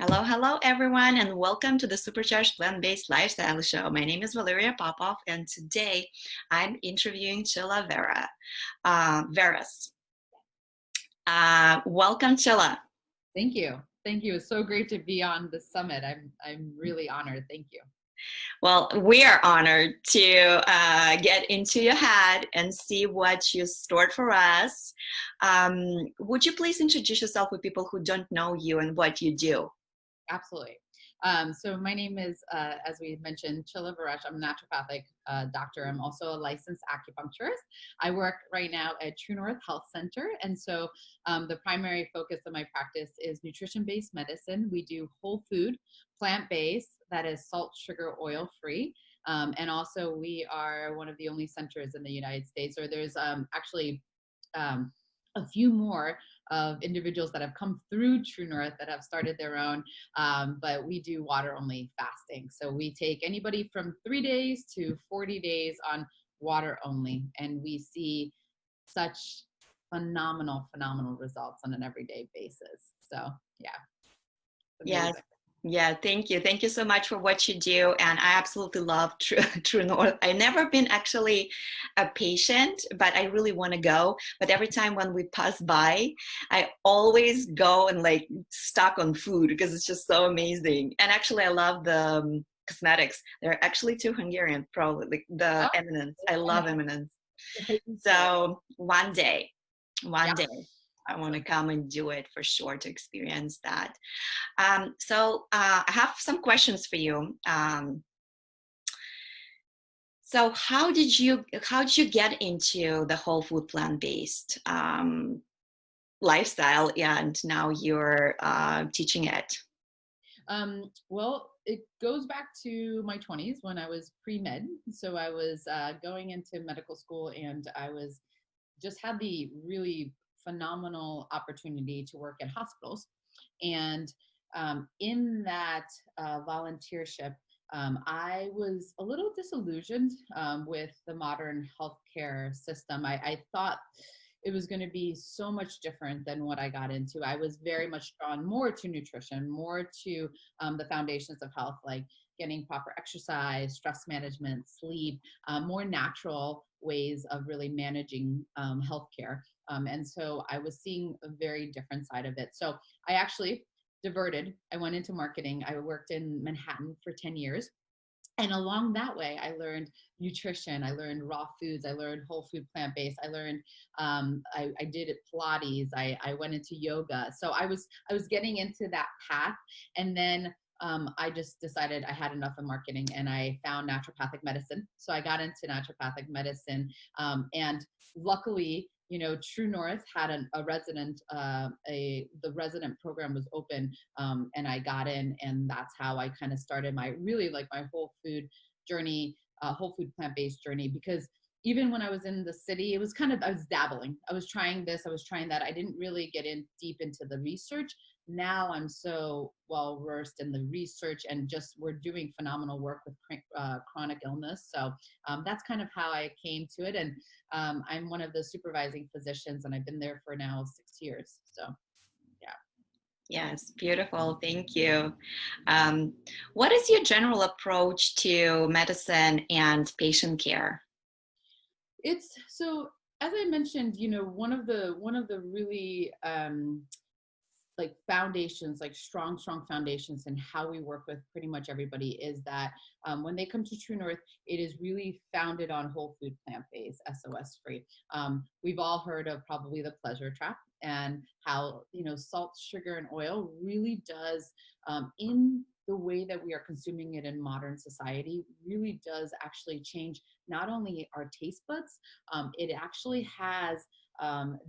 Hello, hello, everyone, and welcome to the Supercharged Plant-Based Lifestyle Show. My name is Valeria Popov, and today I'm interviewing Csilla Veress. Welcome, Csilla. Thank you. Thank you. It's so great to be on the summit. I'm really honored. Thank you. Well, we are honored to get into your head and see what you stored for us. Would you please introduce yourself with people who don't know you and what you do? Absolutely. So my name is, as we mentioned, Csilla Veress. I'm a naturopathic doctor. I'm also a licensed acupuncturist. I work right now at True North Health Center. And so the primary focus of my practice is nutrition-based medicine. We do whole food, plant-based, that is salt, sugar, oil-free. And also we are one of the only centers in the United States, or there's actually a few more of individuals that have come through True North that have started their own, but we do water only fasting. So we take anybody from 3 days to 40 days on water only, and we see such phenomenal results on an everyday basis. So yeah, it's Yes. amazing. Yeah, thank you. Thank you so much for what you do. And I absolutely love True North. I've never been actually a patient, but I really want to go. But every time when we pass by, I always go and like stock on food because it's just so amazing. And actually, I love the cosmetics. They're actually too Hungarian, probably like the Oh, Eminence. I love Eminence. yeah. So one day, Yeah, I want to absolutely. come and do it for sure to experience that. I have some questions for you. So how did you get into the whole food plant-based lifestyle, and now you're teaching it? Well, it goes back to my 20s when I was pre-med. So I was going into medical school, and I was just had the really phenomenal opportunity to work in hospitals. And in that volunteership, I was a little disillusioned with the modern healthcare system. I thought it was going to be so much different than what I got into. I was very much drawn more to nutrition, more to the foundations of health, like getting proper exercise, stress management, sleep, more natural ways of really managing healthcare. And so I was seeing a very different side of it. So I actually diverted. I went into marketing. I worked in Manhattan for 10 years. And along that way, I learned nutrition. I learned raw foods. I learned whole food, plant-based. I learned, I did Pilates. I went into yoga. So I was getting into that path. And then I just decided I had enough of marketing, and I found naturopathic medicine. So I got into naturopathic medicine. And luckily, True North had a resident, the resident program was open, and I got in, and that's how I kind of started my really like my whole food journey, whole food plant-based journey. Because even when I was in the city, it was kind of, I was dabbling. I was trying this, I was trying that. I didn't really get in deep into the research. Now I'm so well versed in the research, and just we're doing phenomenal work with chronic illness. So that's kind of how I came to it. And I'm one of the supervising physicians, and I've been there for now 6 years. So yeah. Yes, beautiful. Thank you. What is your general approach to medicine and patient care? It's so, as I mentioned, one of the really like foundations, like strong foundations in how we work with pretty much everybody is that when they come to True North, it is really founded on whole food, plant-based, SOS free. We've all heard of probably the pleasure trap, and how salt, sugar, and oil really does, in the way that we are consuming it in modern society, really does actually change not only our taste buds, it actually has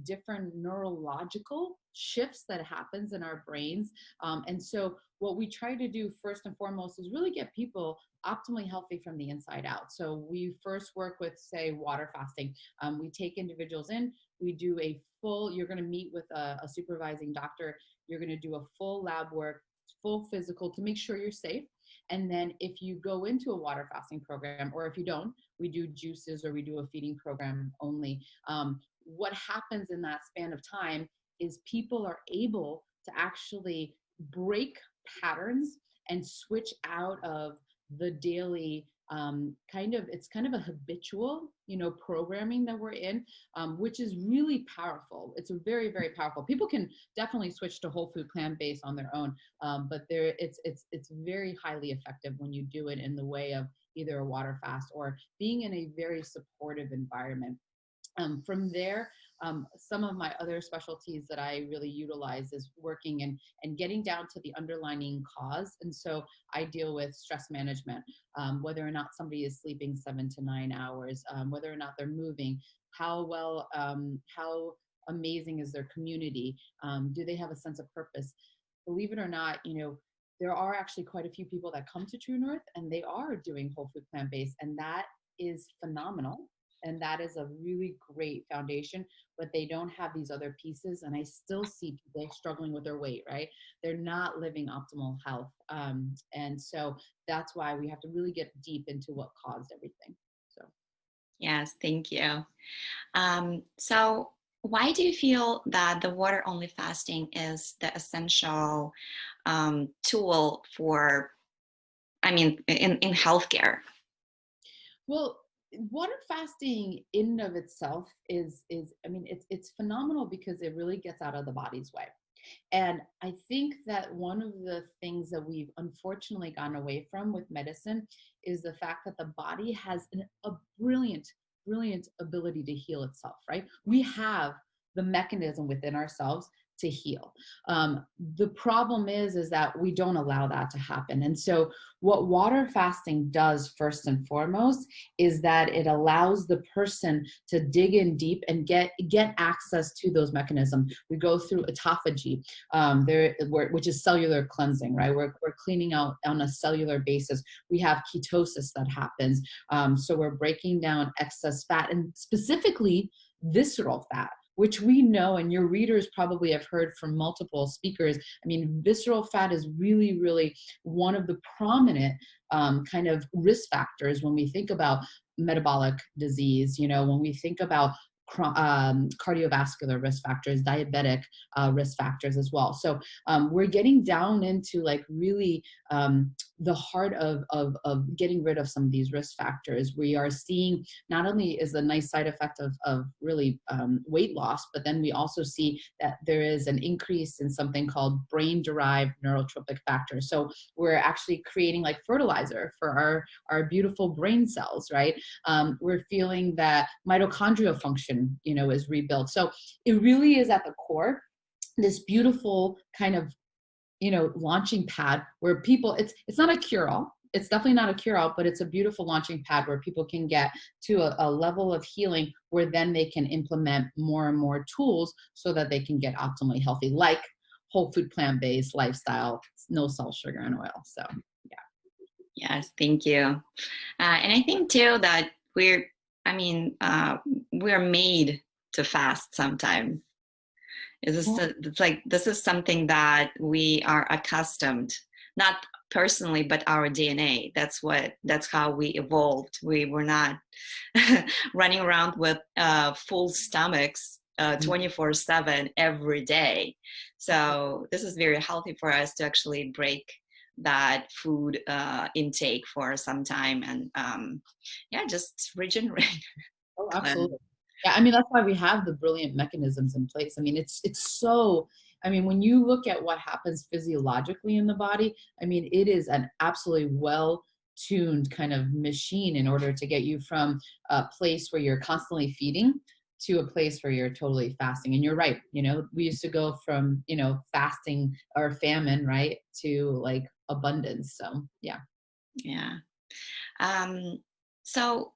different neurological shifts that happens in our brains. And so what we try to do first and foremost is really get people optimally healthy from the inside out. So we first work with, say, water fasting. We take individuals in, we do a full, you're going to meet with a supervising doctor, you're going to do a full lab work, full physical to make sure you're safe. And then if you go into a water fasting program, or if you don't, we do juices, or we do a feeding program only. What happens in that span of time is people are able to actually break patterns and switch out of the daily it's kind of a habitual, programming that we're in, which is really powerful. It's a very, very powerful. People can definitely switch to whole food plant-based on their own, but it's very highly effective when you do it in the way of either a water fast or being in a very supportive environment. From there, some of my other specialties that I really utilize is working and getting down to the underlying cause. And so I deal with stress management, whether or not somebody is sleeping 7 to 9 hours, whether or not they're moving, how amazing is their community, do they have a sense of purpose? Believe it or not, there are actually quite a few people that come to True North and they are doing whole food plant-based, and that is phenomenal. And that is a really great foundation, but they don't have these other pieces. And I still see people struggling with their weight, right? They're not living optimal health. And so that's why we have to really get deep into what caused everything. So, Yes, thank you. So why do you feel that the water only fasting is the essential tool for, I mean, in healthcare? well, water fasting in and of itself it's phenomenal because it really gets out of the body's way. And I think that one of the things that we've unfortunately gone away from with medicine is the fact that the body has a brilliant, brilliant ability to heal itself, right? We have the mechanism within ourselves to heal. The problem is that we don't allow that to happen. And so what water fasting does first and foremost is that it allows the person to dig in deep and get access to those mechanisms. We go through autophagy, which is cellular cleansing, right? We're cleaning out on a cellular basis. We have ketosis that happens. So we're breaking down excess fat, and specifically visceral fat, which we know, and your readers probably have heard from multiple speakers. I mean, visceral fat is really, really one of the prominent kind of risk factors when we think about metabolic disease, when we think about cardiovascular risk factors, diabetic risk factors as well. So we're getting down into like really the heart of getting rid of some of these risk factors. We are seeing not only is a nice side effect of really weight loss, but then we also see that there is an increase in something called brain-derived neurotrophic factors. So we're actually creating like fertilizer for our beautiful brain cells, right? We're feeling that mitochondrial function, is rebuilt. So it really is at the core, this beautiful kind of, launching pad where people, it's not a cure-all. It's definitely not a cure-all, but it's a beautiful launching pad where people can get to a level of healing where then they can implement more and more tools so that they can get optimally healthy, like whole food plant-based lifestyle, no salt, sugar, and oil. So, yeah. Yes, thank you. And I think too that we're made to fast sometimes. It's like this is something that we are accustomed, not personally, but our DNA. That's how we evolved. We were not running around with full stomachs 24/7 every day. So this is very healthy for us to actually break that food intake for some time and just regenerate. Oh, absolutely. Yeah, I mean, that's why we have the brilliant mechanisms in place. I mean, it's so, I mean, when you look at what happens physiologically in the body, I mean, it is an absolutely well-tuned kind of machine in order to get you from a place where you're constantly feeding to a place where you're totally fasting. And you're right, we used to go from, fasting or famine, right, to like abundance. So, yeah. Yeah. So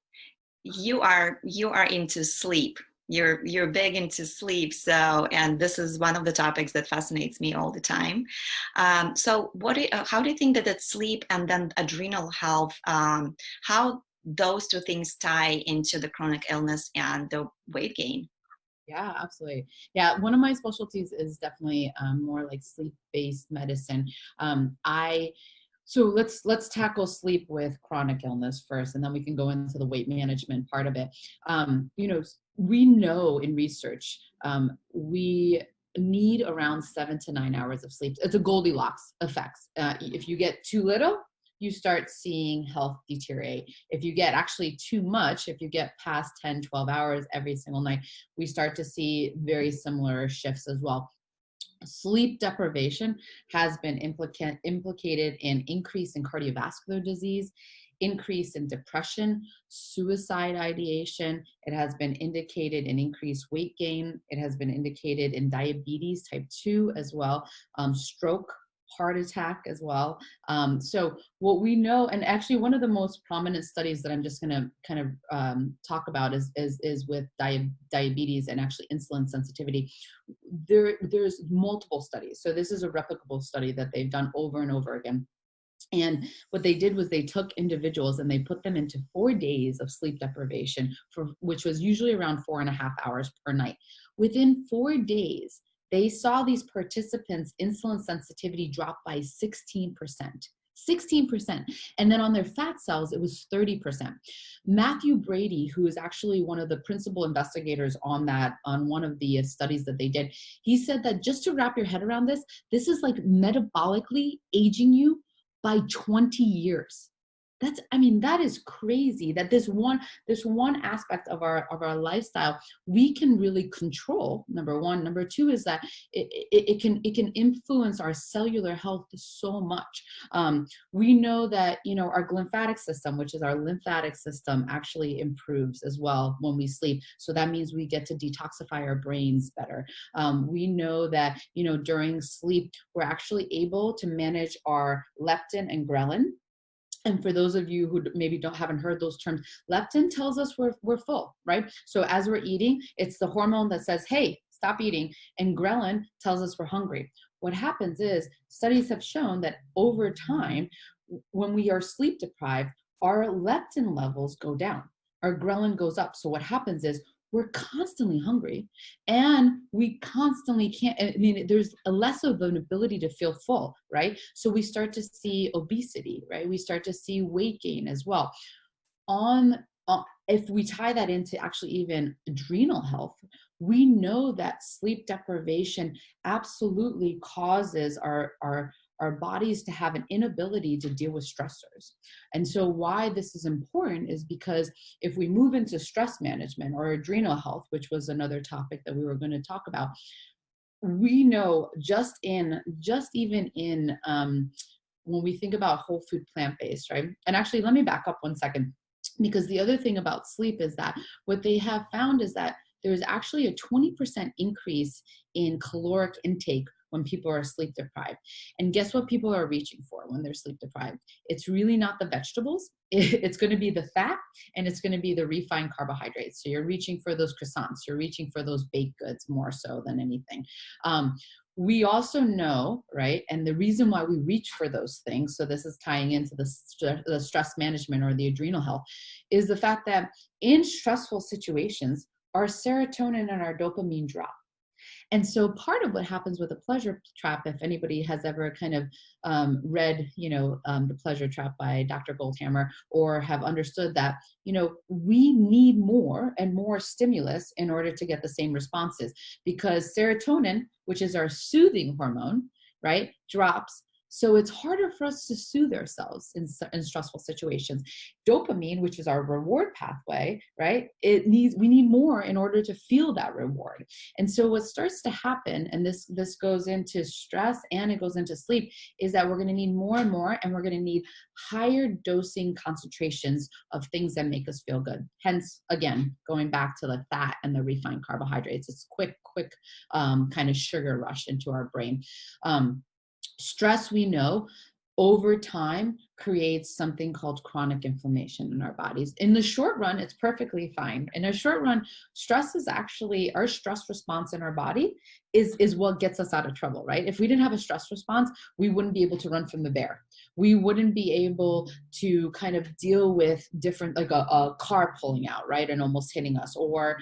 you are into sleep. You're big into sleep. So, and this is one of the topics that fascinates me all the time. So how do you think that sleep and then adrenal health, how those two things tie into the chronic illness and the weight gain? Yeah, absolutely. Yeah, one of my specialties is definitely more like sleep-based medicine. So let's tackle sleep with chronic illness first, and then we can go into the weight management part of it. We know in research, we need around 7 to 9 hours of sleep. It's a Goldilocks effect. If you get too little, you start seeing health deteriorate. If you get actually too much, if you get past 10, 12 hours every single night, we start to see very similar shifts as well. Sleep deprivation has been implicated in increase in cardiovascular disease, increase in depression, suicide ideation. It has been indicated in increased weight gain. It has been indicated in diabetes type 2 as well, stroke, heart attack as well. So what we know, and actually one of the most prominent studies that I'm just going to kind of talk about is with diabetes and actually insulin sensitivity. There's multiple studies. So this is a replicable study that they've done over and over again. And what they did was they took individuals and they put them into 4 days of sleep deprivation, which was usually around 4.5 hours per night. Within 4 days, they saw these participants' insulin sensitivity drop by 16%. 16%. And then on their fat cells, it was 30%. Matthew Brady, who is actually one of the principal investigators on one of the studies that they did, he said that just to wrap your head around this, this is like metabolically aging you by 20 years. That is crazy that this one aspect of our lifestyle we can really control, number one. Number two is that it can influence our cellular health so much. We know that, our glymphatic system, which is our lymphatic system, actually improves as well when we sleep. So that means we get to detoxify our brains better. We know that, during sleep, we're actually able to manage our leptin and ghrelin. And for those of you who maybe haven't heard those terms, leptin tells us we're full, right? So as we're eating, it's the hormone that says, hey, stop eating. And ghrelin tells us we're hungry. What happens is studies have shown that over time, when we are sleep deprived, our leptin levels go down, our ghrelin goes up. So what happens is we're constantly hungry and we constantly there's a less of an ability to feel full, right? So we start to see obesity, right? We start to see weight gain as well. If we tie that into actually even adrenal health, we know that sleep deprivation absolutely causes our bodies to have an inability to deal with stressors. And so why this is important is because if we move into stress management or adrenal health, which was another topic that we were going to talk about, we know just even in when we think about whole food plant-based, right? And actually, let me back up 1 second, because the other thing about sleep is that what they have found is that there's actually a 20% increase in caloric intake when people are sleep deprived. And guess what people are reaching for when they're sleep deprived? It's really not the vegetables. It's going to be the fat, and it's going to be the refined carbohydrates. So you're reaching for those croissants. You're reaching for those baked goods more so than anything. We also know, right, and the reason why we reach for those things, so this is tying into the stress management or the adrenal health, is the fact that in stressful situations, our serotonin and our dopamine drop. And so part of what happens with a pleasure trap, if anybody has ever kind of read, The Pleasure Trap by Dr. Goldhammer, or have understood that, we need more and more stimulus in order to get the same responses, because serotonin, which is our soothing hormone, right, drops. So it's harder for us to soothe ourselves in stressful situations. Dopamine, which is our reward pathway, right? We need more in order to feel that reward. And so what starts to happen, and this goes into stress and it goes into sleep, is that we're going to need more and more, and we're going to need higher dosing concentrations of things that make us feel good. Hence, again, going back to the fat and the refined carbohydrates, it's quick kind of sugar rush into our brain. Stress, we know, over time creates something called chronic inflammation in our bodies. In the short run, it's perfectly fine. In a short run, stress is actually, our stress response in our body is what gets us out of trouble, right? If we didn't have a stress response, we wouldn't be able to run from the bear. We wouldn't be able to kind of deal with different, like a car pulling out, right, and almost hitting us, or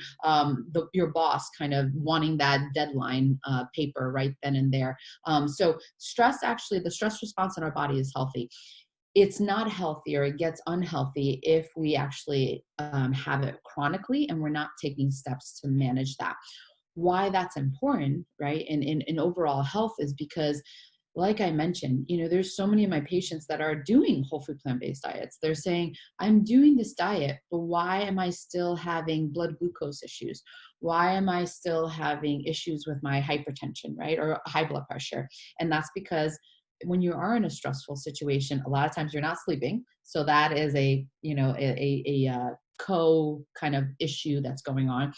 your boss kind of wanting that deadline paper right then and there. So stress, actually, the stress response in our body is healthy. It's not healthy, or it gets unhealthy if we actually have it chronically and we're not taking steps to manage that. why that's important, right? In overall health is because, like I mentioned, there's so many of my patients that are doing whole food plant-based diets. They're saying, I'm doing this diet, but why am I still having blood glucose issues? Why am I still having issues with my hypertension, right? Or high blood pressure? And that's because when you are in a stressful situation, a lot of times you're not sleeping. So that is a co kind of issue that's going on.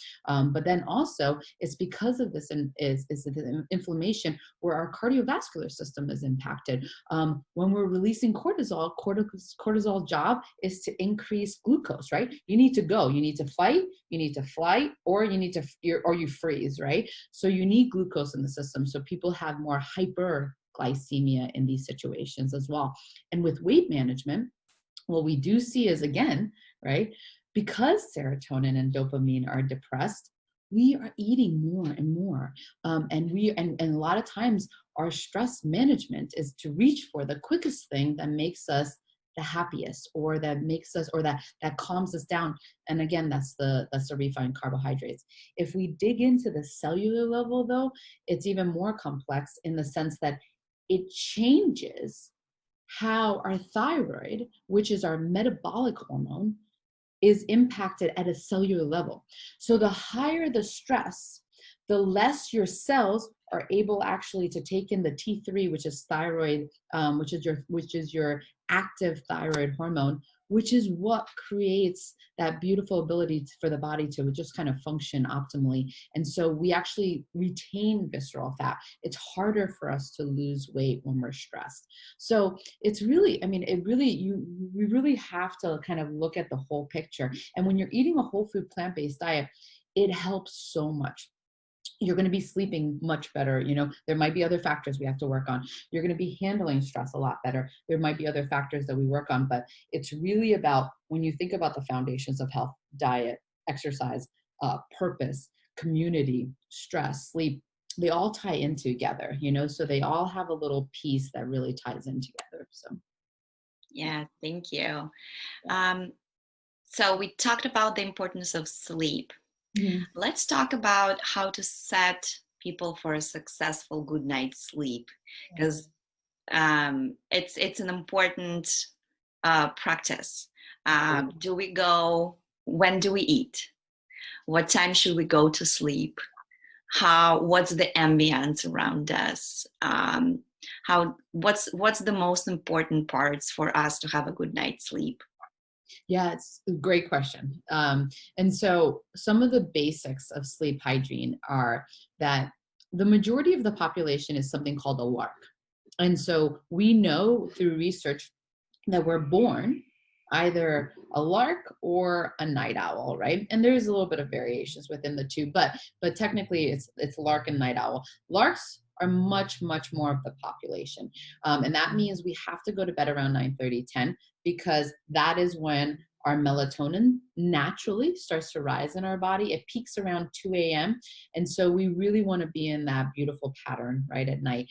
But then also it's because of this is the inflammation where our cardiovascular system is impacted. When we're releasing cortisol job is to increase glucose, right? You need to go, you need to fight, you need to flight, or you freeze, right? So you need glucose in the system. So people have more hyperglycemia in these situations as well. And with weight management, what we do see is, again, right, because serotonin and dopamine are depressed, we are eating more and more. And a lot of times our stress management is to reach for the quickest thing that makes us the happiest, or that makes us, or that calms us down. And again, that's the refined carbohydrates. If we dig into the cellular level, though, it's even more complex in the sense that it changes how our thyroid, which is our metabolic hormone, is impacted at a cellular level. So the higher the stress, the less your cells are able actually to take in the T3, which is thyroid, which is your active thyroid hormone, which is what creates that beautiful ability for the body to just kind of function optimally. And so we actually retain visceral fat. It's harder for us to lose weight when we're stressed. So it's really, we really have to kind of look at the whole picture. And when you're eating a whole food plant-based diet, it helps so much. You're going to be sleeping much better. There might be other factors we have to work on. You're going to be handling stress a lot better. There might be other factors that we work on, but it's really about, when you think about the foundations of health, diet, exercise, purpose, community, stress, sleep, they all tie in together, so they all have a little piece that really ties in together. So. Yeah, thank you. So we talked about the importance of sleep. Mm-hmm. Let's talk about how to set people for a successful good night's sleep, because it's an important practice. When do we eat? What time should we go to sleep? What's the ambience around us? What's the most important parts for us to have a good night's sleep? Yeah, it's a great question. And so some of the basics of sleep hygiene are that the majority of the population is something called a lark. And so we know through research that we're born either a lark or a night owl, right? And there's a little bit of variations within the two, but technically it's lark and night owl. Larks are much more of the population. And that means we have to go to bed around 9:30, 10, because that is when our melatonin naturally starts to rise in our body. It peaks around 2 a.m. And so we really want to be in that beautiful pattern right at night.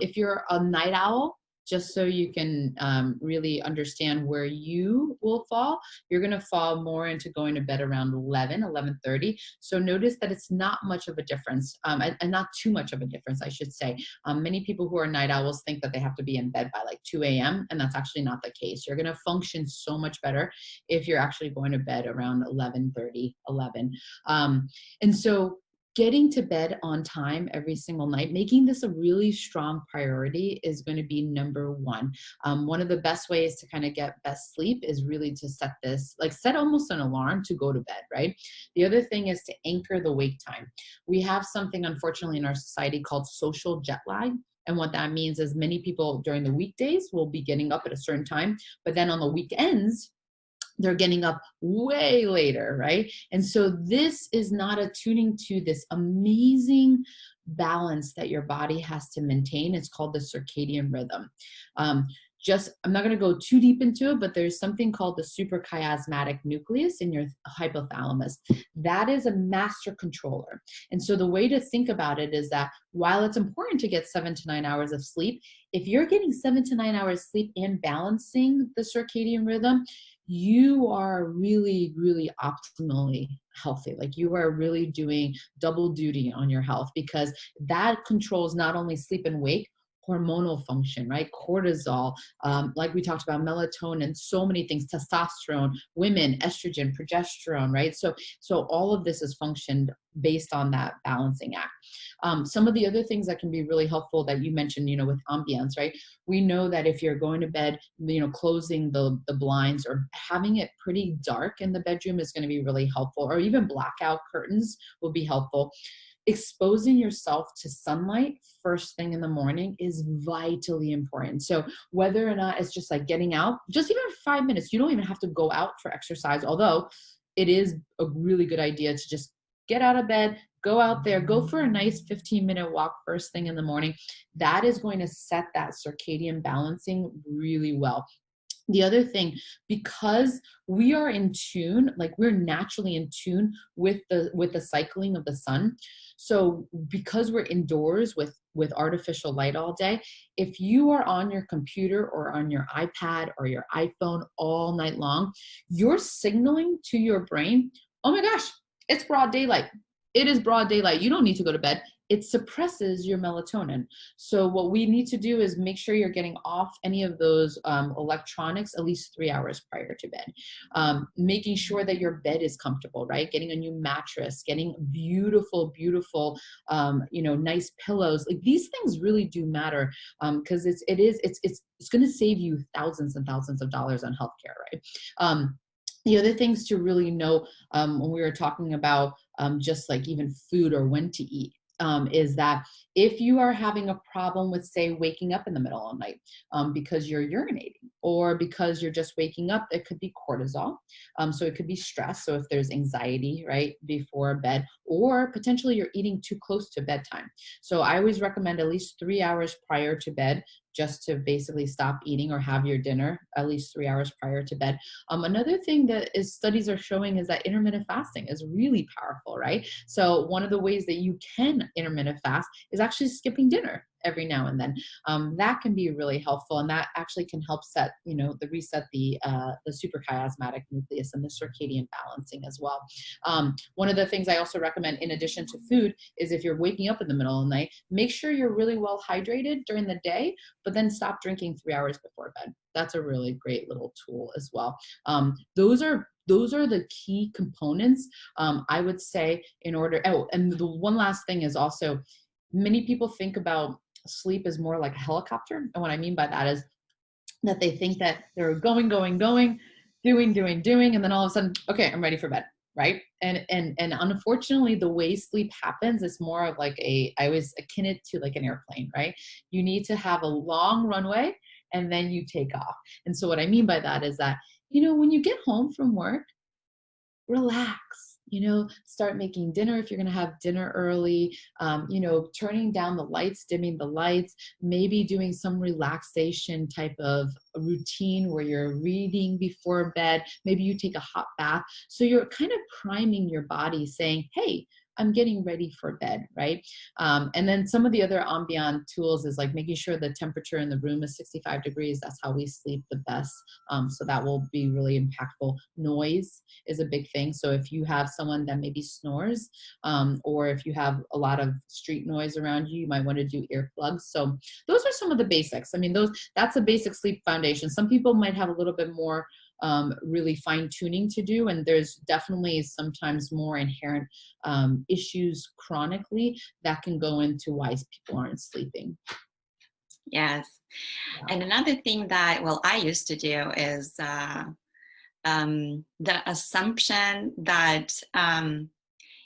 If you're a night owl, just so you can really understand where you will fall, you're going to fall more into going to bed around 11:30. So notice that it's not much of a difference, and not too much of a difference, I should say. Many people who are night owls think that they have to be in bed by like 2 a.m., and that's actually not the case. You're going to function so much better if you're actually going to bed around 11:30, 11. And so getting to bed on time every single night, making this a really strong priority is going to be number one. One of the best ways to kind of get best sleep is really to set almost an alarm to go to bed, right? The other thing is to anchor the wake time. We have something, unfortunately, in our society called social jet lag. And what that means is many people during the weekdays will be getting up at a certain time, but then on the weekends, they're getting up way later, right? And so this is not attuning to this amazing balance that your body has to maintain. It's called the circadian rhythm. I'm not going to go too deep into it, but there's something called the suprachiasmatic nucleus in your hypothalamus. That is a master controller. And so the way to think about it is that while it's important to get 7 to 9 hours of sleep, if you're getting 7 to 9 hours sleep and balancing the circadian rhythm, you are really, really optimally healthy. Like you are really doing double duty on your health, because that controls not only sleep and wake, hormonal function, right? Cortisol, like we talked about, melatonin, so many things, testosterone, women, estrogen, progesterone, right? So all of this is functioned based on that balancing act. Some of the other things that can be really helpful that you mentioned, with ambience, right? We know that if you're going to bed, closing the blinds or having it pretty dark in the bedroom is going to be really helpful, or even blackout curtains will be helpful. Exposing yourself to sunlight first thing in the morning is vitally important. So whether or not it's just like getting out, just even 5 minutes, you don't even have to go out for exercise, although it is a really good idea to just get out of bed, go out there, go for a nice 15-minute walk first thing in the morning. That is going to set that circadian balancing really well. The other thing, because we are in tune, like we're naturally in tune with the cycling of the sun. So because we're indoors with artificial light all day, if you are on your computer or on your iPad or your iPhone all night long, you're signaling to your brain, oh my gosh, it's broad daylight. It is broad daylight. You don't need to go to bed. It suppresses your melatonin. So what we need to do is make sure you're getting off any of those electronics at least 3 hours prior to bed. Making sure that your bed is comfortable, right? Getting a new mattress, getting beautiful, beautiful, nice pillows. Like these things really do matter, because it's going to save you thousands and thousands of dollars on healthcare, right? The other things to really know, when we were talking about just like even food or when to eat, is that if you are having a problem with, say, waking up in the middle of the night because you're urinating or because you're just waking up, it could be cortisol. So it could be stress. So if there's anxiety, right, before bed, or potentially you're eating too close to bedtime. So I always recommend at least 3 hours prior to bed, just to basically stop eating or have your dinner at least 3 hours prior to bed. Another thing that studies are showing is that intermittent fasting is really powerful, right? So one of the ways that you can intermittent fast is actually skipping dinner every now and then. That can be really helpful, and that actually can help reset the suprachiasmatic nucleus and the circadian balancing as well. One of the things I also recommend, in addition to food, is if you're waking up in the middle of the night, make sure you're really well hydrated during the day, but then stop drinking 3 hours before bed. That's a really great little tool as well. Those are the key components, I would say, in order. Oh, and the one last thing is also, many people think about sleep as more like a helicopter. And what I mean by that is that they think that they're going, doing, and then all of a sudden, okay, I'm ready for bed, right? And unfortunately, the way sleep happens is more of like I always akin it to like an airplane, right? You need to have a long runway and then you take off. And so what I mean by that is that, when you get home from work, relax, start making dinner if you're going to have dinner early, turning down the lights, dimming the lights, maybe doing some relaxation type of routine where you're reading before bed. Maybe you take a hot bath. So you're kind of priming your body saying, hey, I'm getting ready for bed, right? And then some of the other ambient tools is like making sure the temperature in the room is 65 degrees. That's how we sleep the best. So that will be really impactful. Noise is a big thing. So if you have someone that maybe snores, or if you have a lot of street noise around you, you might want to do earplugs. So those are some of the basics. I mean, that's a basic sleep foundation. Some people might have a little bit more really fine tuning to do. And there's definitely sometimes more inherent issues chronically that can go into why people aren't sleeping. Yes. Yeah. And another thing that, I used to do is the assumption that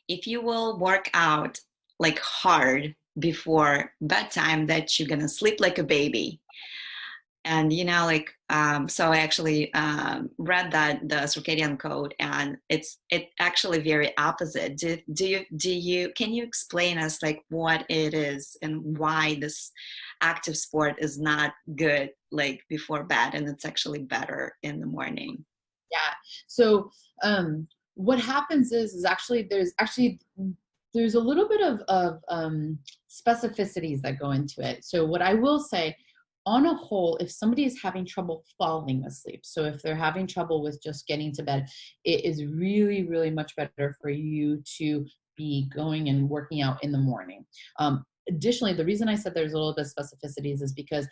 if you will work out like hard before bedtime, that you're going to sleep like a baby. And like so I actually read that the circadian code, and it actually very opposite. Do you can you explain us like what it is and why this active sport is not good like before bed, and it's actually better in the morning? Yeah. So what happens is actually there's a little bit of specificities that go into it. So what I will say, on a whole, if somebody is having trouble falling asleep, so if they're having trouble with just getting to bed, it is really, really much better for you to be going and working out in the morning. Additionally, the reason I said there's a little bit of specificities is because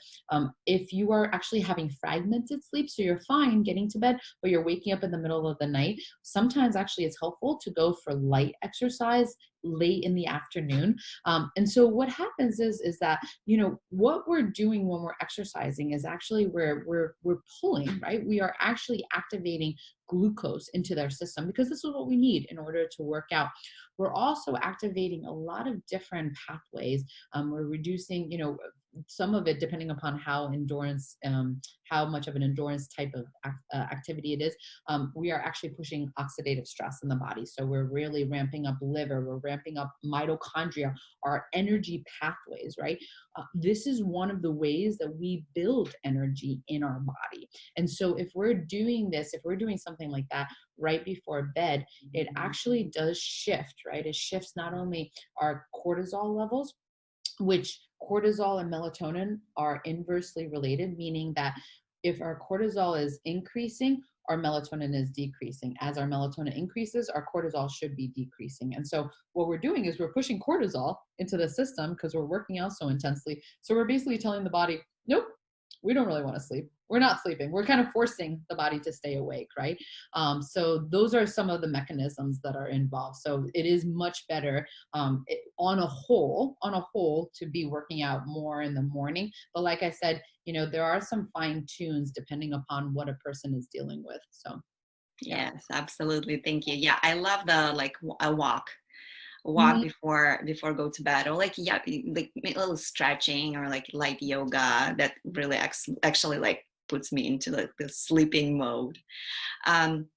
if you are actually having fragmented sleep, so you're fine getting to bed, but you're waking up in the middle of the night, sometimes actually it's helpful to go for light exercise late in the afternoon. And so what happens is that, what we're doing when we're exercising is actually we're pulling, right? We are actually activating glucose into their system because this is what we need in order to work out. We're also activating a lot of different pathways. We're reducing, some of it depending upon how much of an endurance type of activity it is. We are actually pushing oxidative stress in the body. So we're really ramping up liver, we're ramping up mitochondria, our energy pathways, right? This is one of the ways that we build energy in our body. And so if we're doing something like that right before bed, it actually does shift, right? It shifts not only our cortisol levels, which cortisol and melatonin are inversely related, meaning that if our cortisol is increasing, our melatonin is decreasing. As our melatonin increases, our cortisol should be decreasing. And so what we're doing is we're pushing cortisol into the system because we're working out so intensely. So we're basically telling the body, nope, we don't really want to sleep. We're not sleeping. We're kind of forcing the body to stay awake, right? So those are some of the mechanisms that are involved. So it is much better on a whole to be working out more in the morning. But like I said, there are some fine tunes depending upon what a person is dealing with. So yeah. Yes, absolutely. Thank you. Yeah, I love the like a walk Mhm. before go to bed, or like yeah, like a little stretching or like light yoga that really actually like puts me into the sleeping mode. um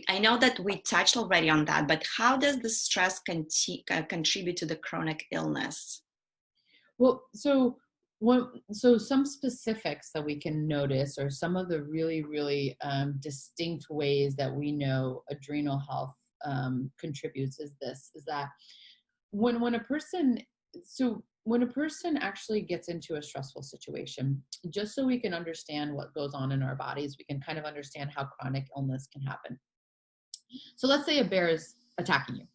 I know that we touched already on that, but how does the stress contribute to the chronic illness? Well, so some specifics that we can notice, or some of the really, really distinct ways that we know adrenal health contributes, is that when a person when a person actually gets into a stressful situation, just so we can understand what goes on in our bodies, we can kind of understand how chronic illness can happen. So let's say a bear is attacking you.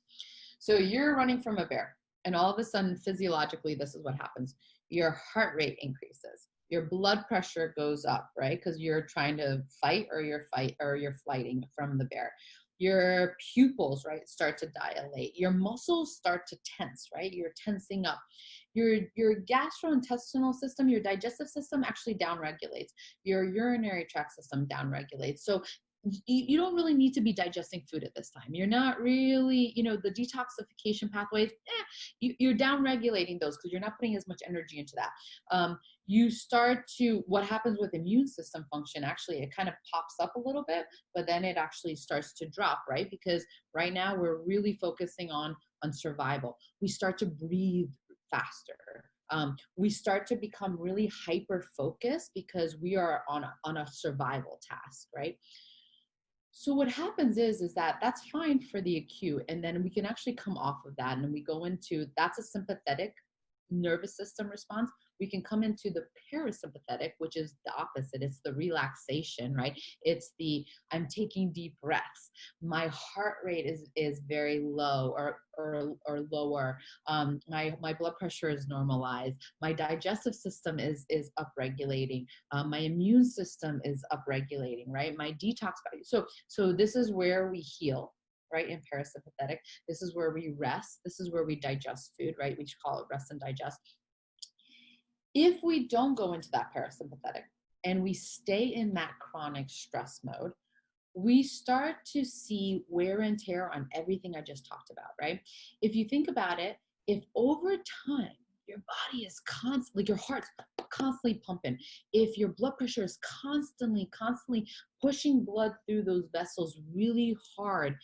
So you're running from a bear, and all of a sudden, physiologically, this is what happens. Your heart rate increases. Your blood pressure goes up, right? Because you're trying to fight, or you're flighting from the bear. Your pupils, right, start to dilate. Your muscles start to tense, right? You're tensing up. Your gastrointestinal system, your digestive system actually downregulates. Your urinary tract system downregulates. So you don't really need to be digesting food at this time. You're not really, the detoxification pathways, you're down regulating those because you're not putting as much energy into that. You start to, what happens with immune system function, actually, it kind of pops up a little bit, but then it actually starts to drop, right? Because right now we're really focusing on survival. We start to breathe faster. We start to become really hyper focused because we are on a survival task, right? So what happens is that that's fine for the acute, and then we can actually come off of that, and we go into, that's a sympathetic nervous system response. We can come into the parasympathetic, which is the opposite. It's the relaxation, right? It's the, I'm taking deep breaths. My heart rate is very low, or lower. My blood pressure is normalized. My digestive system is upregulating. My immune system is upregulating, right? My detox value. So this is where we heal, right? In parasympathetic, this is where we rest. This is where we digest food, right? We call it rest and digest. If we don't go into that parasympathetic and we stay in that chronic stress mode, we start to see wear and tear on everything I just talked about, right? If you think about it, if over time your body is constantly, like your heart's constantly pumping. If your blood pressure is constantly pushing blood through those vessels really hard,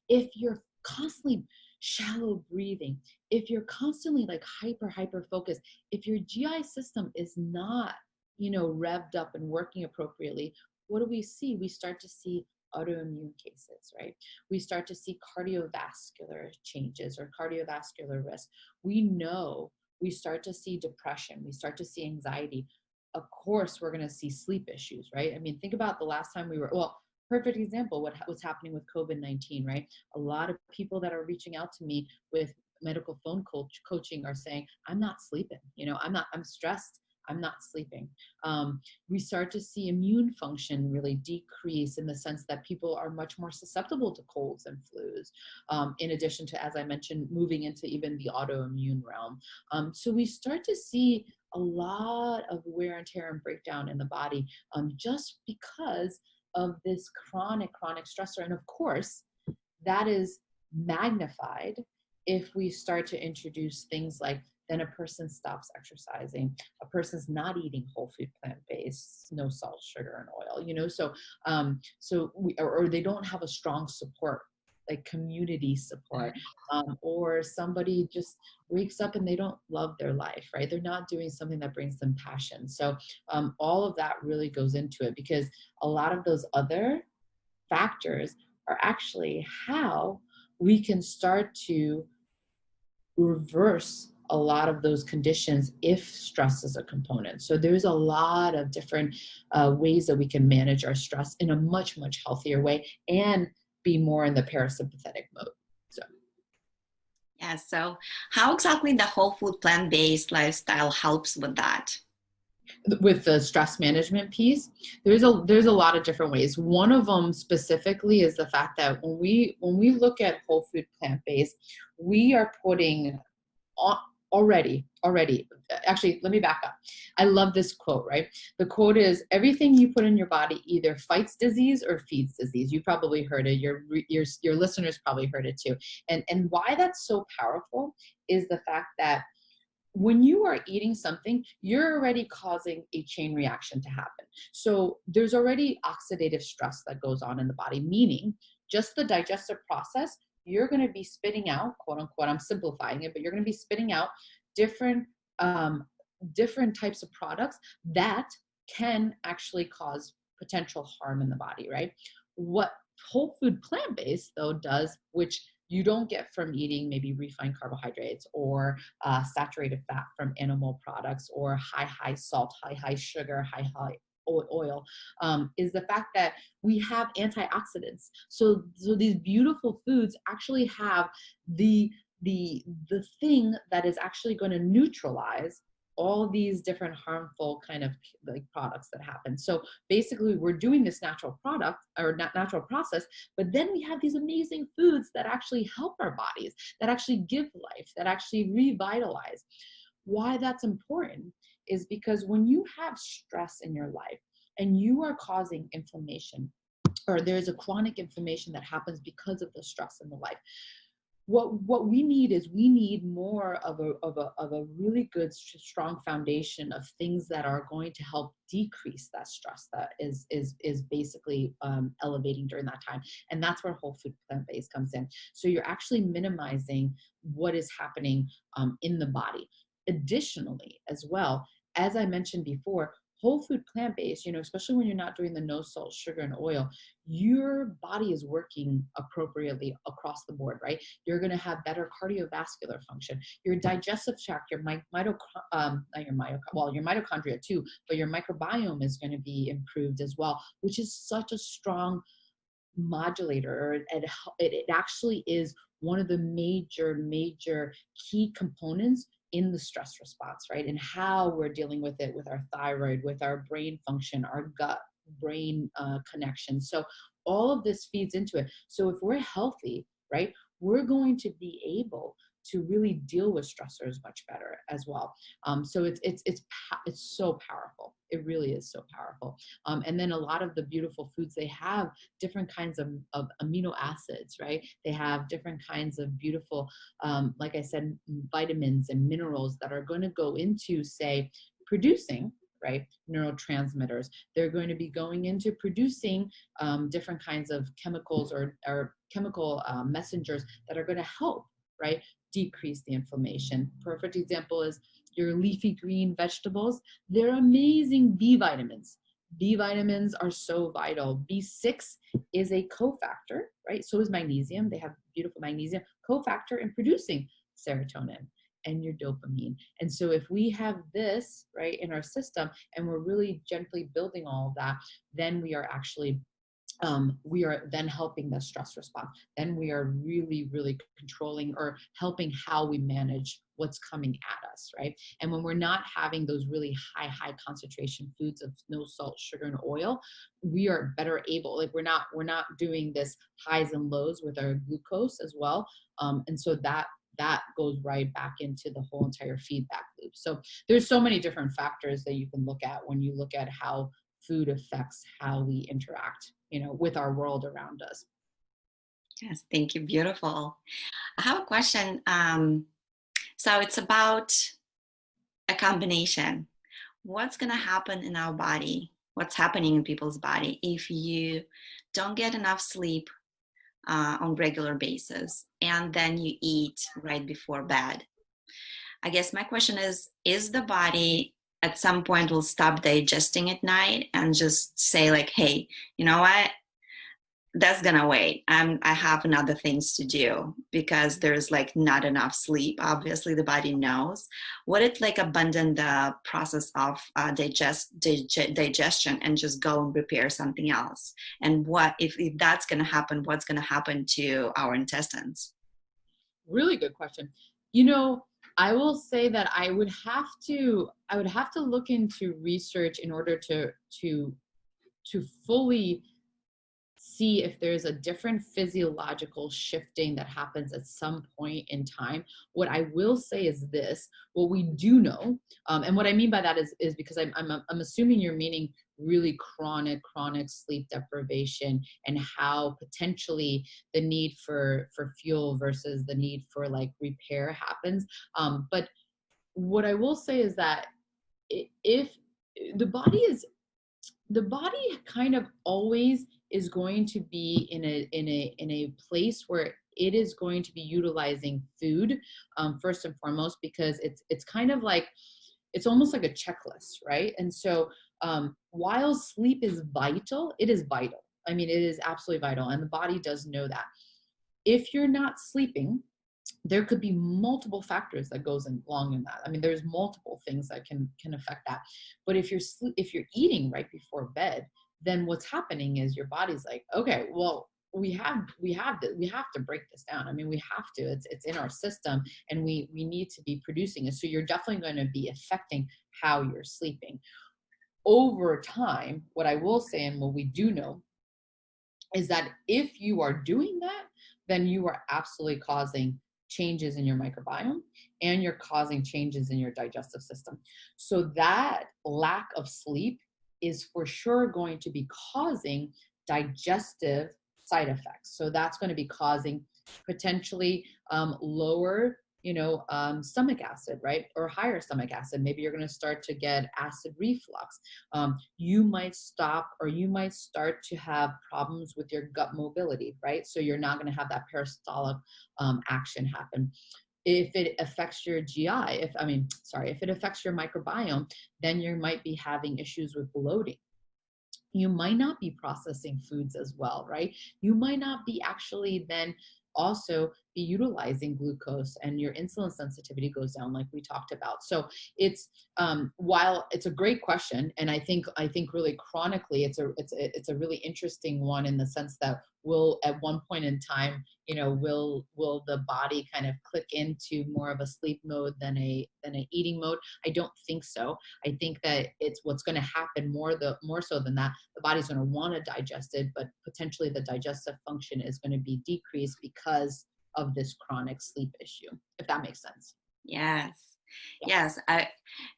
if you're constantly shallow breathing, if you're constantly like hyper focused, if your GI system is not, revved up and working appropriately, what do we see? We start to see autoimmune cases, right? We start to see cardiovascular changes or cardiovascular risk. We know we start to see depression, we start to see anxiety. Of course, we're going to see sleep issues, right? I mean, think about the last time well, perfect example, what was happening with COVID-19, right? A lot of people that are reaching out to me with medical phone coaching are saying, I'm not sleeping, I'm stressed, I'm not sleeping. We start to see immune function really decrease in the sense that people are much more susceptible to colds and flus, in addition to, as I mentioned, moving into even the autoimmune realm. So we start to see a lot of wear and tear and breakdown in the body, just because of this chronic stressor. And of course, that is magnified if we start to introduce things like, then a person stops exercising, a person's not eating whole food, plant-based, no salt, sugar, and oil, or they don't have a strong support, like community support, or somebody just wakes up and they don't love their life, right? They're not doing something that brings them passion. So all of that really goes into it, because a lot of those other factors are actually how we can start to reverse a lot of those conditions if stress is a component. So there's a lot of different ways that we can manage our stress in a much healthier way and be more in the parasympathetic mode. So Yeah, so how exactly the whole food plant-based lifestyle helps with that? with the stress management piece, there's a lot of different ways. One of them specifically is the fact that when we look at whole food plant-based, we are putting already, actually, let me back up. I love this quote, right? The quote is, everything you put in your body either fights disease or feeds disease. You probably heard it. Your listeners probably heard it too. And why that's so powerful is the fact that when you are eating something, you're already causing a chain reaction to happen. So there's already oxidative stress that goes on in the body, meaning just the digestive process, you're going to be spitting out, quote unquote, I'm simplifying it, but you're going to be spitting out different types of products that can actually cause potential harm in the body, right? What whole food plant-based though does, which you don't get from eating maybe refined carbohydrates or saturated fat from animal products or high salt, high sugar, high oil, is the fact that we have antioxidants. So these beautiful foods actually have the thing that is actually going to neutralize all these different harmful kind of like products that happen. So basically we're doing this natural product or natural process, but then we have these amazing foods that actually help our bodies, that actually give life, that actually revitalize. Why that's important is because when you have stress in your life and you are causing inflammation, or there's a chronic inflammation that happens because of the stress in the life, what we need is we need more of a really good strong foundation of things that are going to help decrease that stress that is basically elevating during that time. And that's where whole food plant-based comes in. So you're actually minimizing what is happening in the body. Additionally, as well, as I mentioned before, whole food plant-based, especially when you're not doing the no salt, sugar, and oil, your body is working appropriately across the board, right? You're going to have better cardiovascular function. Your digestive tract, your mitochondria too, but your microbiome is going to be improved as well, which is such a strong modulator. It actually is one of the major key components in the stress response, right? And how we're dealing with it with our thyroid, with our brain function, our gut brain connection. So all of this feeds into it. So if we're healthy, right, we're going to be able to really deal with stressors much better as well. So it's so powerful. It really is so powerful. And then a lot of the beautiful foods, they have different kinds of amino acids, right? They have different kinds of beautiful, like I said, vitamins and minerals that are going to go into, say, producing, right, neurotransmitters. They're going to be going into producing different kinds of chemicals or chemical messengers that are going to help, right, decrease the inflammation. Perfect example is your leafy green vegetables. They're amazing B vitamins. B vitamins are so vital. B6 is a cofactor, right? So is magnesium. They have beautiful magnesium, cofactor in producing serotonin and your dopamine. And so if we have this, right, in our system, and we're really gently building all of that, then we are actually we are then helping the stress response. Then we are really, really controlling or helping how we manage what's coming at us, right? And when we're not having those really high concentration foods of no salt, sugar, and oil, we are better able, like we're not doing this highs and lows with our glucose as well. And so that goes right back into the whole entire feedback loop. So there's so many different factors that you can look at when you look at how food affects how we interact, with our world around us. Yes, thank you. Beautiful. I have a question. So it's about a combination. What's going to happen in our body? What's happening in people's body if you don't get enough sleep on regular basis and then you eat right before bed? I guess my question is the body at some point will stop digesting at night and just say like, hey, you know what? That's gonna wait. I have other things to do because there's like not enough sleep. Obviously, the body knows. What it like abandon the process of digestion and just go and prepare something else? And what if that's gonna happen? What's gonna happen to our intestines? Really good question. I will say that I would have to look into research in order to fully see if there's a different physiological shifting that happens at some point in time. What I will say is this: what we do know, and what I mean by that is because I'm assuming you're meaning really chronic sleep deprivation and how potentially the need for fuel versus the need for like repair happens. But what I will say is that if the body is the body kind of always is going to be in a place where it is going to be utilizing food first and foremost, because it's kind of like it's almost like a checklist, right? And so while sleep is vital, it is vital. I mean, it is absolutely vital, and the body does know that. If you're not sleeping, there could be multiple factors that goes along in that. I mean, there's multiple things that can affect that. But if you're eating right before bed, then what's happening is your body's like, okay, well, we have to break this down. I mean, we have to. It's in our system, and we need to be producing it. So you're definitely going to be affecting how you're sleeping over time. What I will say, and what we do know, is that if you are doing that, then you are absolutely causing changes in your microbiome and you're causing changes in your digestive system. So that lack of sleep is for sure going to be causing digestive side effects. So that's going to be causing potentially lower stomach acid, right? Or higher stomach acid. Maybe you're going to start to get acid reflux. You might start to have problems with your gut mobility, right? So you're not going to have that peristaltic action happen. If it affects your GI, if it affects your microbiome, then you might be having issues with bloating. You might not be processing foods as well, right? You might not be actually then also be utilizing glucose, and your insulin sensitivity goes down like we talked about. So it's while it's a great question, and I think really chronically it's a really interesting one, in the sense that will at one point in time, will the body kind of click into more of a sleep mode than a eating mode? I don't think so. I think that it's what's going to happen more so than that. The body's going to want to digest it, but potentially the digestive function is going to be decreased because of this chronic sleep issue, if that makes sense. Yes. Yeah. Yes.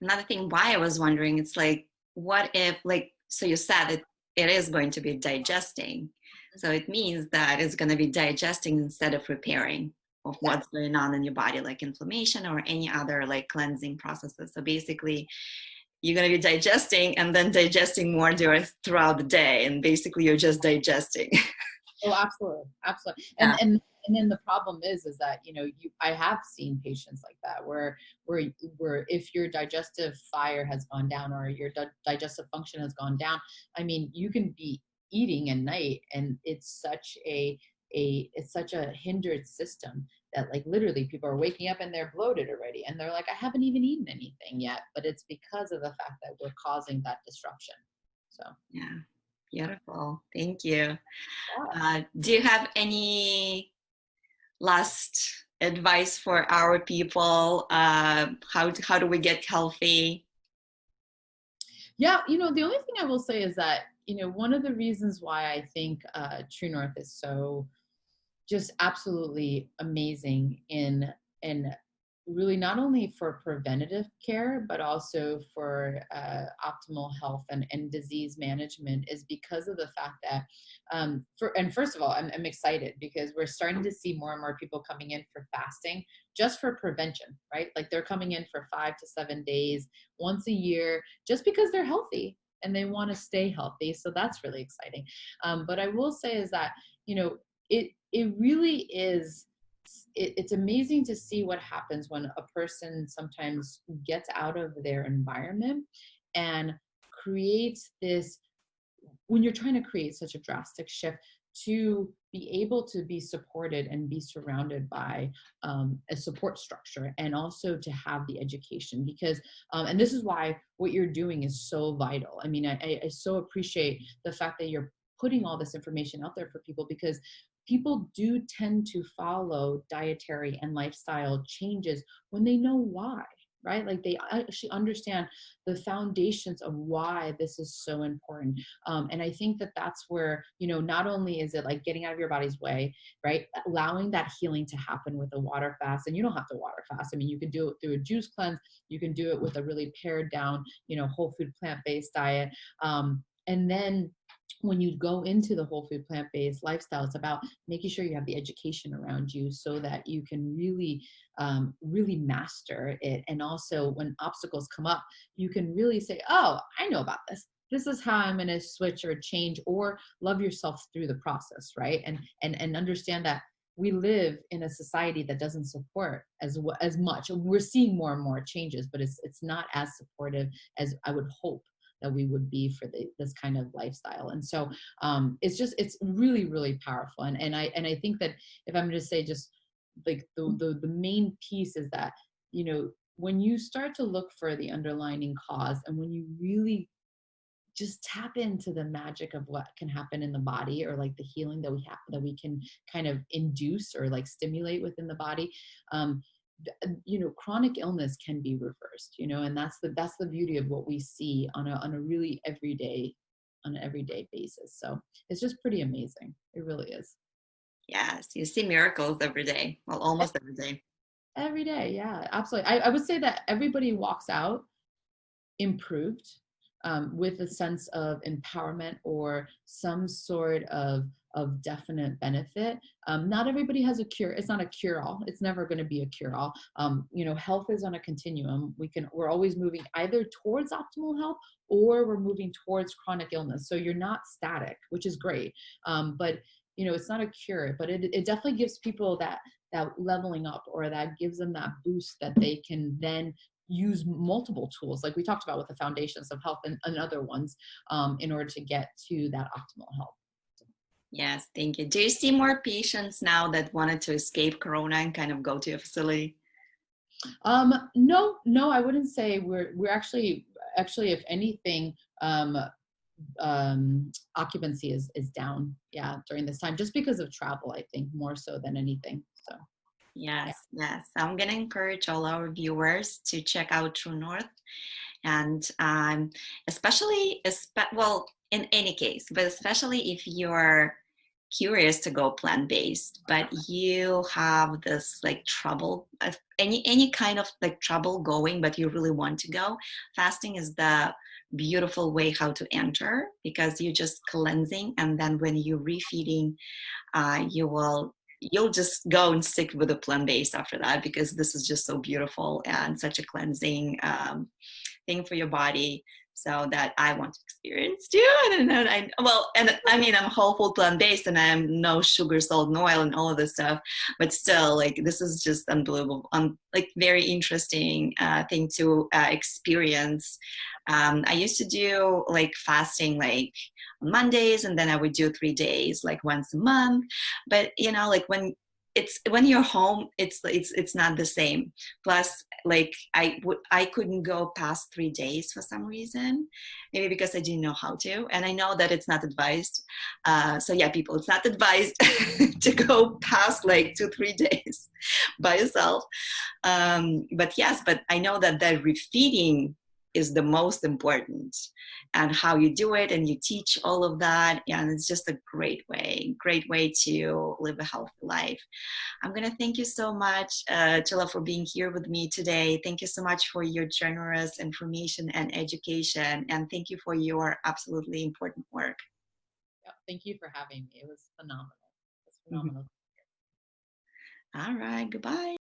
Another thing why I was wondering, it's like, what if, like, so you said it is going to be digesting. So it means that it's going to be digesting instead of repairing of what's going on in your body, like inflammation or any other like cleansing processes. So basically, you're going to be digesting and then digesting more throughout the day. And basically, you're just digesting. Oh, absolutely, absolutely. Yeah. And then the problem is that, you know, I have seen patients like that where if your digestive fire has gone down or your digestive function has gone down, I mean, you can be eating at night and it's such it's such a hindered system that like literally people are waking up and they're bloated already and they're like, I haven't even eaten anything yet, but it's because of the fact that we're causing that disruption. So Yeah. Beautiful. Thank you. yeah. Do you have any last advice for our people? How do we get healthy? Yeah, you know, the only thing I will say is that, you know, one of the reasons why I think True North is so just absolutely amazing in really not only for preventative care but also for optimal health and disease management is because of the fact that first of all, I'm excited because we're starting to see more and more people coming in for fasting just for prevention, right? Like they're coming in for 5 to 7 days once a year just because they're healthy and they want to stay healthy. So that's really exciting. But I will say is that, you know, it really is, it's amazing to see what happens when a person sometimes gets out of their environment and creates this, when you're trying to create such a drastic shift, to be able to be supported and be surrounded by a support structure and also to have the education because and this is why what you're doing is so vital. I mean, I so appreciate the fact that you're putting all this information out there for people because people do tend to follow dietary and lifestyle changes when they know why, right? Like they actually understand the foundations of why this is so important. And I think that that's where, you know, not only is it like getting out of your body's way, right? Allowing that healing to happen with a water fast. And you don't have to water fast. I mean, you can do it through a juice cleanse. You can do it with a really pared down, you know, whole food plant-based diet. And then when you go into the whole food plant-based lifestyle, it's about making sure you have the education around you so that you can really master it. And also when obstacles come up, you can really say, oh, I know about this. This is how I'm going to switch or change or love yourself through the process, right? And understand that we live in a society that doesn't support as much. We're seeing more and more changes, but it's not as supportive as I would hope that we would be for this kind of lifestyle. And so it's really, really powerful. And I think that if I'm going to say just like the main piece is that, you know, when you start to look for the underlying cause and when you really just tap into the magic of what can happen in the body or like the healing that we have that we can kind of induce or like stimulate within the body, you know, chronic illness can be reversed, you know, and that's the beauty of what we see on a really on an everyday basis. So it's just pretty amazing. It really is. Yes, you see miracles every day. Well, almost every day. Every day. Yeah, absolutely. I would say that everybody walks out improved with a sense of empowerment or some sort of definite benefit. Not everybody has a cure. It's not a cure-all. It's never going to be a cure-all. You know, health is on a continuum. We're always moving either towards optimal health or we're moving towards chronic illness. So you're not static, which is great. But you know, it's not a cure, but it definitely gives people that leveling up or that gives them that boost that they can then use multiple tools like we talked about with the foundations of health and other ones in order to get to that optimal health. Yes, thank you. Do you see more patients now that wanted to escape Corona and kind of go to a facility? No, I wouldn't say we're actually if anything, occupancy is down, yeah, during this time just because of travel, I think more so than anything. So yeah. Yes, yes. I'm going to encourage all our viewers to check out True North and especially, well, in any case, but especially if you're curious to go plant-based, but you have this like trouble, any kind of like trouble going, but you really want to go, fasting is the beautiful way how to enter, because you're just cleansing, and then when you're refeeding, you'll just go and stick with the plant-based after that, because this is just so beautiful and such a cleansing thing for your body. So that I want to experience too. I don't know. Well, and I mean, I'm whole food plant-based and I'm no sugar, salt, and oil and all of this stuff, but still, like, this is just unbelievable. Like, very interesting thing to experience. I used to do like fasting, like on Mondays, and then I would do 3 days, like once a month. But like when you're home, it's not the same. Plus, like I couldn't go past 3 days for some reason, maybe because I didn't know how to, and I know that it's not advised. So yeah, people, it's not advised to go past like 2-3 days by yourself. But yes, but I know that the refeeding is the most important, and how you do it, and you teach all of that, and it's just a great way to live a healthy life. I'm going to thank you so much, Csilla, for being here with me today. Thank you so much for your generous information and education, and thank you for your absolutely important work. Yeah, thank you for having me. It was phenomenal. It was Mm-hmm. phenomenal. All right, goodbye.